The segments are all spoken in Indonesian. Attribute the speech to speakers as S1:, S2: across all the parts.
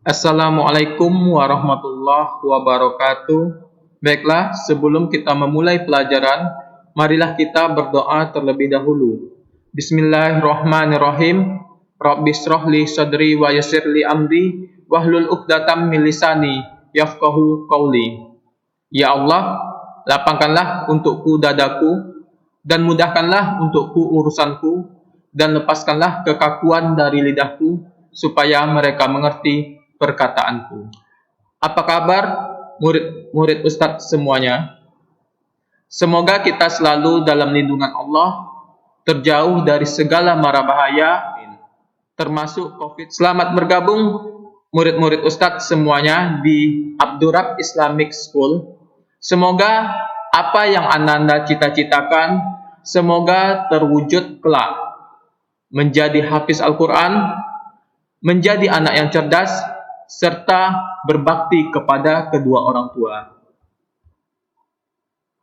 S1: Assalamualaikum warahmatullahi wabarakatuh. Baiklah, sebelum kita memulai pelajaran, marilah kita berdoa terlebih dahulu. Bismillahirrahmanirrahim. Rabbi shrah li sadri wa yassir li amri wahlul 'uqdatam min lisani yafqahu qawli. Ya Allah, lapangkanlah untukku dadaku dan mudahkanlah untukku urusanku dan lepaskanlah kekakuan dari lidahku supaya mereka mengerti perkataanku. Apa kabar murid-murid Ustadz semuanya? Semoga kita selalu dalam lindungan Allah, terjauh dari segala mara bahaya, termasuk COVID. Selamat bergabung murid-murid Ustadz semuanya di Abdurrab Islamic School. Semoga apa yang Anda cita-citakan, semoga terwujud kelak. Menjadi hafiz Al-Quran, menjadi anak yang cerdas, serta berbakti kepada kedua orang tua.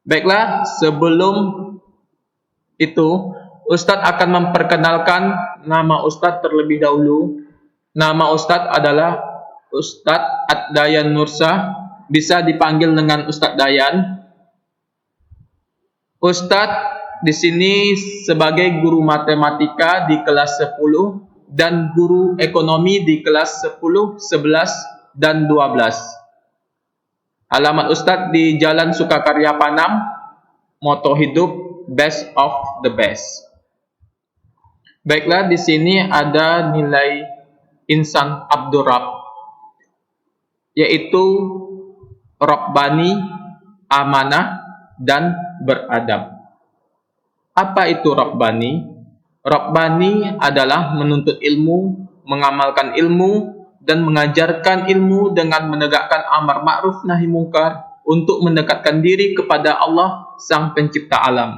S1: Baiklah, sebelum itu, Ustadz akan memperkenalkan nama Ustadz terlebih dahulu. Nama Ustadz adalah Ustadz Ad-Dayan Nursyah, bisa dipanggil dengan Ustadz Dayan. Ustadz di sini sebagai guru matematika di kelas 10 dan guru ekonomi di kelas 10, 11, dan 12. Alamat Ustadz di Jalan Sukakarya Panam, moto hidup best of the best. Baiklah, di sini ada nilai insan Abdurrab, yaitu Rabbani, amanah, dan beradab. Apa itu Rabbani? Rabbani adalah menuntut ilmu, mengamalkan ilmu, dan mengajarkan ilmu dengan menegakkan amar ma'ruf nahi mungkar untuk mendekatkan diri kepada Allah, Sang Pencipta alam.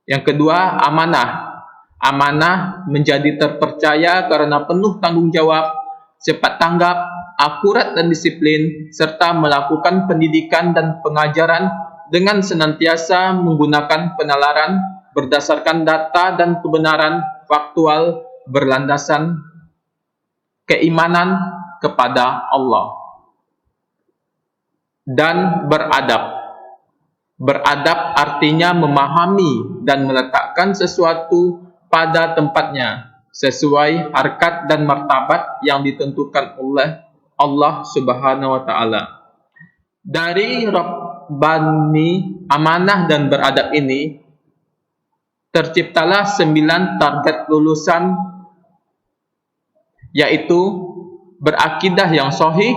S1: Yang kedua, amanah. Amanah menjadi terpercaya karena penuh tanggung jawab, cepat tanggap, akurat dan disiplin, serta melakukan pendidikan dan pengajaran dengan senantiasa menggunakan penalaran berdasarkan data dan kebenaran faktual berlandasan keimanan kepada Allah. Dan beradab. Beradab artinya memahami dan meletakkan sesuatu pada tempatnya sesuai harkat dan martabat yang ditentukan oleh Allah Subhanahu wa taala. Dari Rabbani, amanah dan beradab ini terciptalah 9 target lulusan, yaitu berakidah yang sahih,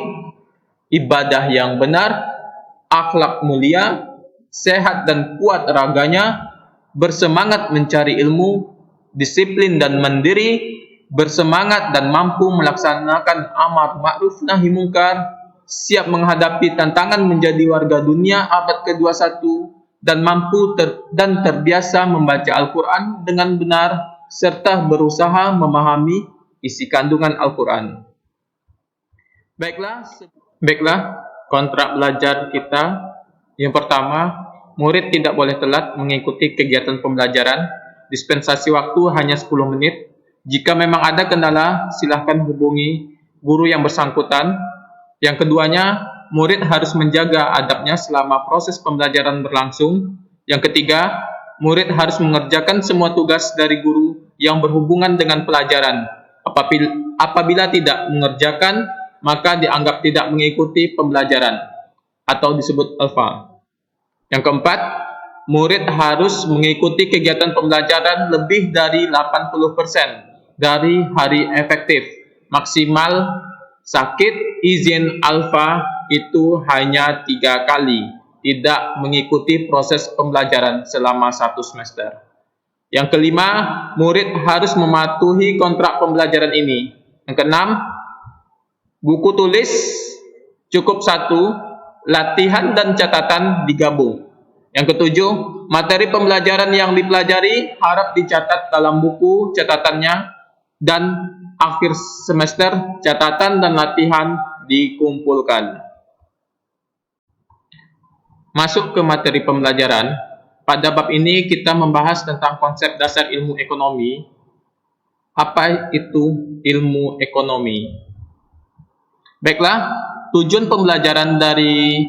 S1: ibadah yang benar, akhlak mulia, sehat dan kuat raganya, bersemangat mencari ilmu, disiplin dan mandiri, bersemangat dan mampu melaksanakan amar ma'ruf nahi mungkar, siap menghadapi tantangan menjadi warga dunia abad ke-21, dan mampu dan terbiasa membaca Al-Quran dengan benar, serta berusaha memahami isi kandungan Al-Quran. Baiklah, kontrak belajar kita. Yang pertama, murid tidak boleh telat mengikuti kegiatan pembelajaran. Dispensasi waktu hanya 10 menit. Jika memang ada kendala, silahkan hubungi guru yang bersangkutan. Yang keduanya, murid harus menjaga adabnya selama proses pembelajaran berlangsung. Yang ketiga, murid harus mengerjakan semua tugas dari guru yang berhubungan dengan pelajaran. Apabila tidak mengerjakan, maka dianggap tidak mengikuti pembelajaran atau disebut alfa. Yang keempat, murid harus mengikuti kegiatan pembelajaran lebih dari 80% dari hari efektif. Maksimal sakit izin alfa itu hanya 3 kali, tidak mengikuti proses pembelajaran selama 1 semester. Yang kelima, murid harus mematuhi kontrak pembelajaran ini. Yang keenam, buku tulis cukup 1, latihan dan catatan digabung. Yang ketujuh, materi pembelajaran yang dipelajari harap dicatat dalam buku catatannya, dan akhir semester catatan dan latihan dikumpulkan. Masuk ke materi pembelajaran. Pada bab ini kita membahas tentang konsep dasar ilmu ekonomi. Apa itu ilmu ekonomi? Baiklah, tujuan pembelajaran dari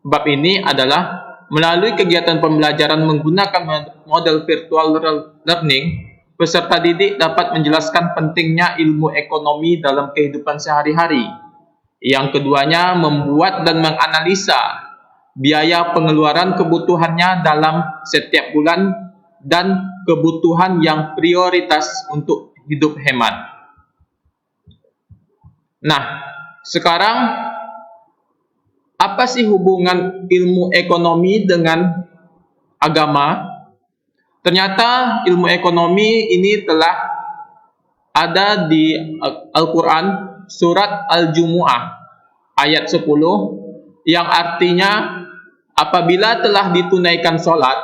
S1: bab ini adalah melalui kegiatan pembelajaran menggunakan model virtual learning, peserta didik dapat menjelaskan pentingnya ilmu ekonomi dalam kehidupan sehari-hari. Yang keduanya, membuat dan menganalisa biaya pengeluaran kebutuhannya dalam setiap bulan dan kebutuhan yang prioritas untuk hidup hemat. Nah, sekarang apa sih hubungan ilmu ekonomi dengan agama? Ternyata ilmu ekonomi ini telah ada di Al-Quran surat Al-Jumu'ah ayat 10 yang artinya, apabila telah ditunaikan sholat,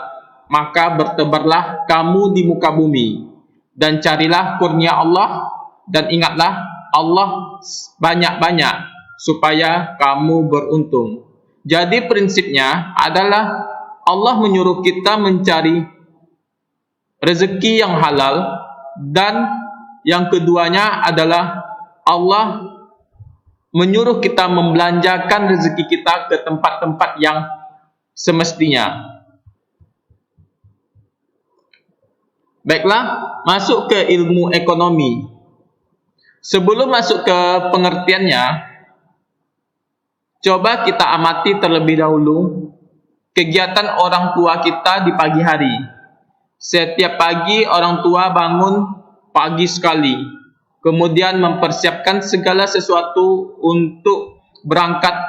S1: maka bertebarlah kamu di muka bumi dan carilah kurnia Allah dan ingatlah Allah banyak-banyak supaya kamu beruntung. Jadi prinsipnya adalah Allah menyuruh kita mencari rezeki yang halal, dan yang keduanya adalah Allah menyuruh kita membelanjakan rezeki kita ke tempat-tempat yang semestinya. Baiklah, masuk ke ilmu ekonomi. Sebelum masuk ke pengertiannya, coba kita amati terlebih dahulu kegiatan orang tua kita di pagi hari. Setiap pagi orang tua bangun pagi sekali, kemudian mempersiapkan segala sesuatu untuk berangkat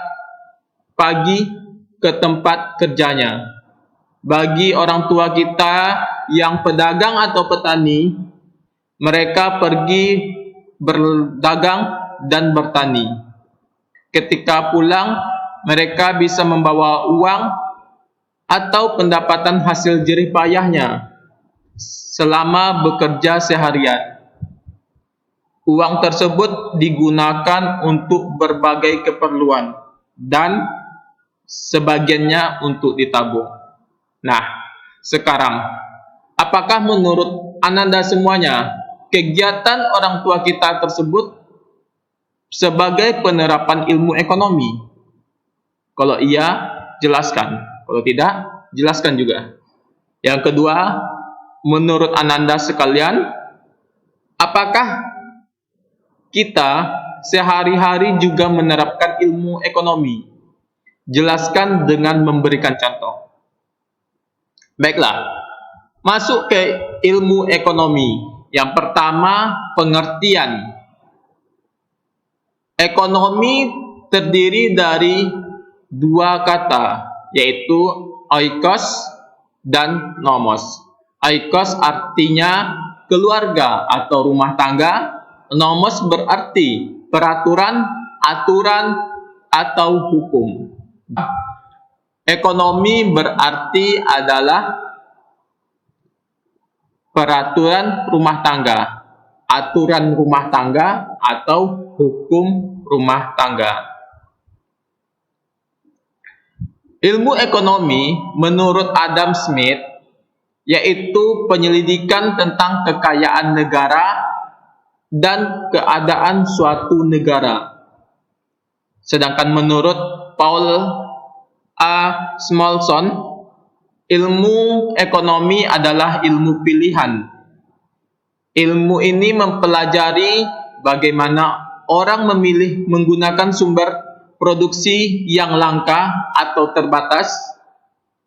S1: pagi ke tempat kerjanya. Bagi orang tua kita yang pedagang atau petani, mereka pergi berdagang dan bertani. Ketika pulang, mereka bisa membawa uang atau pendapatan hasil jerih payahnya selama bekerja seharian. Uang tersebut digunakan untuk berbagai keperluan dan sebagiannya untuk ditabung. Nah, sekarang, apakah menurut Ananda semuanya kegiatan orang tua kita tersebut sebagai penerapan ilmu ekonomi? Kalau iya, jelaskan. Kalau tidak, jelaskan juga. Yang kedua, menurut Ananda sekalian, apakah kita sehari-hari juga menerapkan ilmu ekonomi? Jelaskan dengan memberikan contoh. Baiklah, masuk ke ilmu ekonomi. Yang pertama, pengertian. Ekonomi terdiri dari dua kata, yaitu oikos dan nomos. Oikos artinya keluarga atau rumah tangga. Nomos berarti peraturan, aturan, atau hukum. Ekonomi berarti adalah peraturan rumah tangga, aturan rumah tangga, atau hukum rumah tangga. Ilmu ekonomi menurut Adam Smith yaitu penyelidikan tentang kekayaan negara dan keadaan suatu negara. Sedangkan menurut Paul A. Smolson, ilmu ekonomi adalah ilmu pilihan. Ilmu ini mempelajari bagaimana orang memilih menggunakan sumber produksi yang langka atau terbatas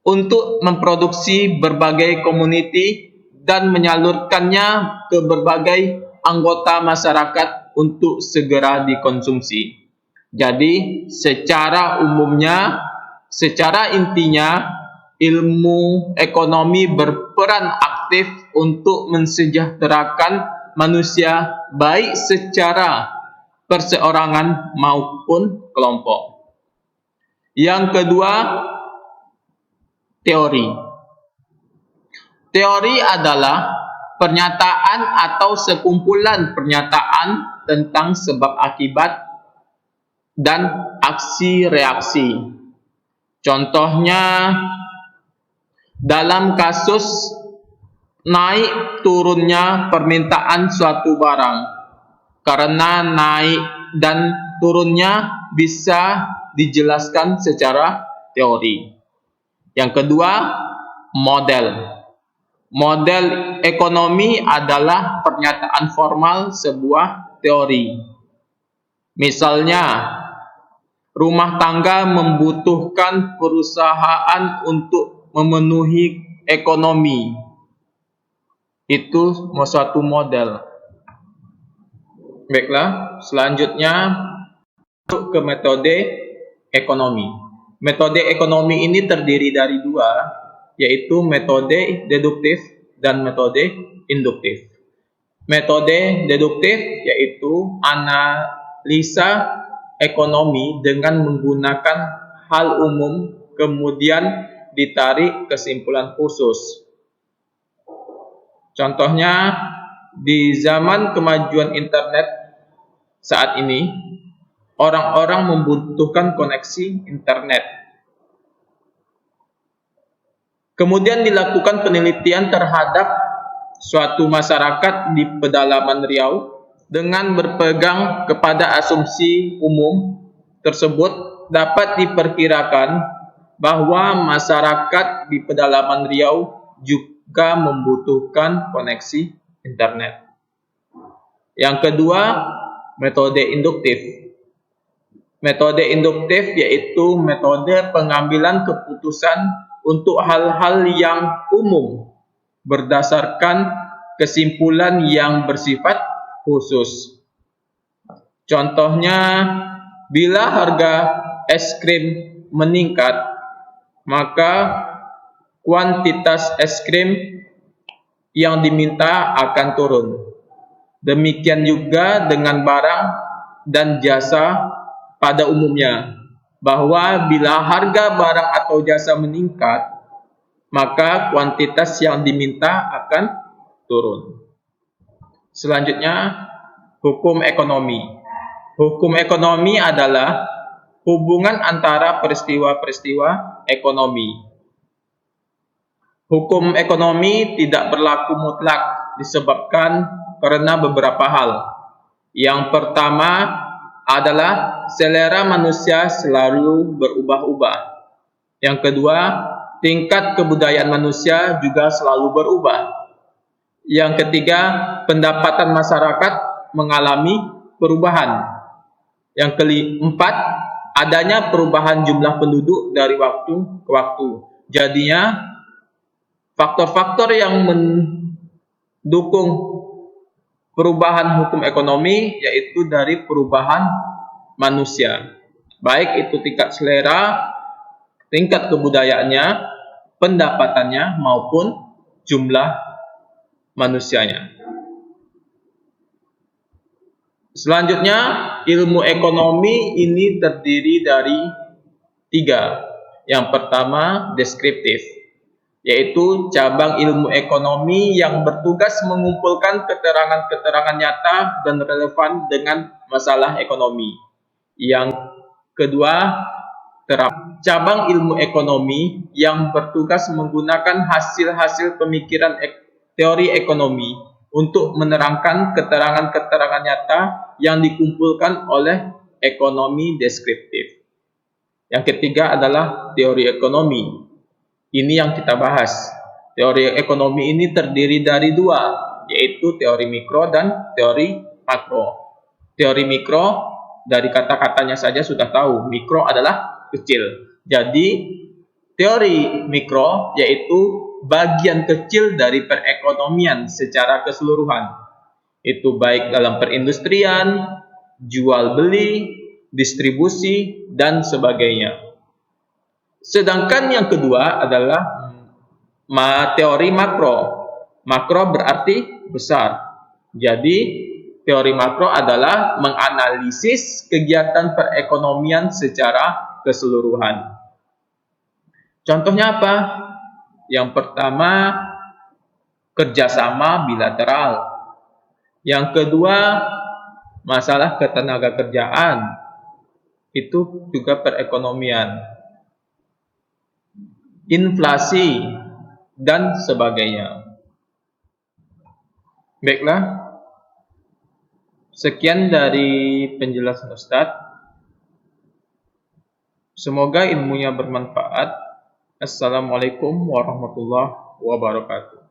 S1: untuk memproduksi berbagai komoditi dan menyalurkannya ke berbagai anggota masyarakat untuk segera dikonsumsi. Jadi, secara intinya, ilmu ekonomi berperan aktif untuk mensejahterakan manusia baik secara perseorangan maupun kelompok. Yang kedua, teori. Teori adalah pernyataan atau sekumpulan pernyataan tentang sebab akibat dan aksi reaksi. Contohnya, dalam kasus naik turunnya permintaan suatu barang karena naik dan turunnya bisa dijelaskan secara teori. Yang kedua, model. Model ekonomi adalah pernyataan formal sebuah teori. Misalnya, rumah tangga membutuhkan perusahaan untuk memenuhi ekonomi. Itu suatu model. Baiklah, selanjutnya masuk ke metode ekonomi. Metode ekonomi ini terdiri dari dua, yaitu metode deduktif dan metode induktif. Metode deduktif yaitu analisa ekonomi dengan menggunakan hal umum kemudian ditarik kesimpulan khusus. Contohnya, di zaman kemajuan internet saat ini, orang-orang membutuhkan koneksi internet. Kemudian dilakukan penelitian terhadap suatu masyarakat di pedalaman Riau dengan berpegang kepada asumsi umum tersebut dapat diperkirakan bahwa masyarakat di pedalaman Riau juga membutuhkan koneksi internet. Yang kedua, metode induktif. Metode induktif yaitu metode pengambilan keputusan untuk hal-hal yang umum berdasarkan kesimpulan yang bersifat khusus. Contohnya, bila harga es krim meningkat, maka kuantitas es krim yang diminta akan turun. Demikian juga dengan barang dan jasa pada umumnya, bahwa bila harga barang atau jasa meningkat, maka kuantitas yang diminta akan turun. Selanjutnya, hukum ekonomi. Hukum ekonomi adalah hubungan antara peristiwa-peristiwa ekonomi. Hukum ekonomi tidak berlaku mutlak disebabkan karena beberapa hal. Yang pertama adalah selera manusia selalu berubah-ubah. Yang kedua, tingkat kebudayaan manusia juga selalu berubah. Yang ketiga, pendapatan masyarakat mengalami perubahan. Yang keempat, adanya perubahan jumlah penduduk dari waktu ke waktu. Jadinya, faktor-faktor yang mendukung perubahan hukum ekonomi yaitu dari perubahan manusia, baik itu tingkat selera, tingkat kebudayaannya, pendapatannya maupun jumlah manusianya. Selanjutnya, ilmu ekonomi ini terdiri dari tiga. Yang pertama, deskriptif, yaitu cabang ilmu ekonomi yang bertugas mengumpulkan keterangan-keterangan nyata dan relevan dengan masalah ekonomi. Yang kedua, cabang ilmu ekonomi yang bertugas menggunakan hasil-hasil pemikiran teori ekonomi untuk menerangkan keterangan-keterangan nyata yang dikumpulkan oleh ekonomi deskriptif. Yang ketiga adalah teori ekonomi. Ini yang kita bahas. Teori ekonomi ini terdiri dari dua, yaitu teori mikro dan teori makro. Teori mikro, dari kata-katanya saja sudah tahu, mikro adalah kecil. Jadi, teori mikro yaitu bagian kecil dari perekonomian secara keseluruhan. Itu baik dalam perindustrian, jual beli, distribusi, dan sebagainya. Sedangkan yang kedua adalah teori makro. Makro berarti besar. Jadi, teori makro adalah menganalisis kegiatan perekonomian secara keseluruhan. Contohnya apa? Yang pertama, kerjasama bilateral. Yang kedua, masalah ketenaga kerjaan. Itu juga perekonomian. Inflasi, dan sebagainya. Baiklah, sekian dari penjelasan Ustadz. Semoga ilmunya bermanfaat. Assalamualaikum warahmatullahi wabarakatuh.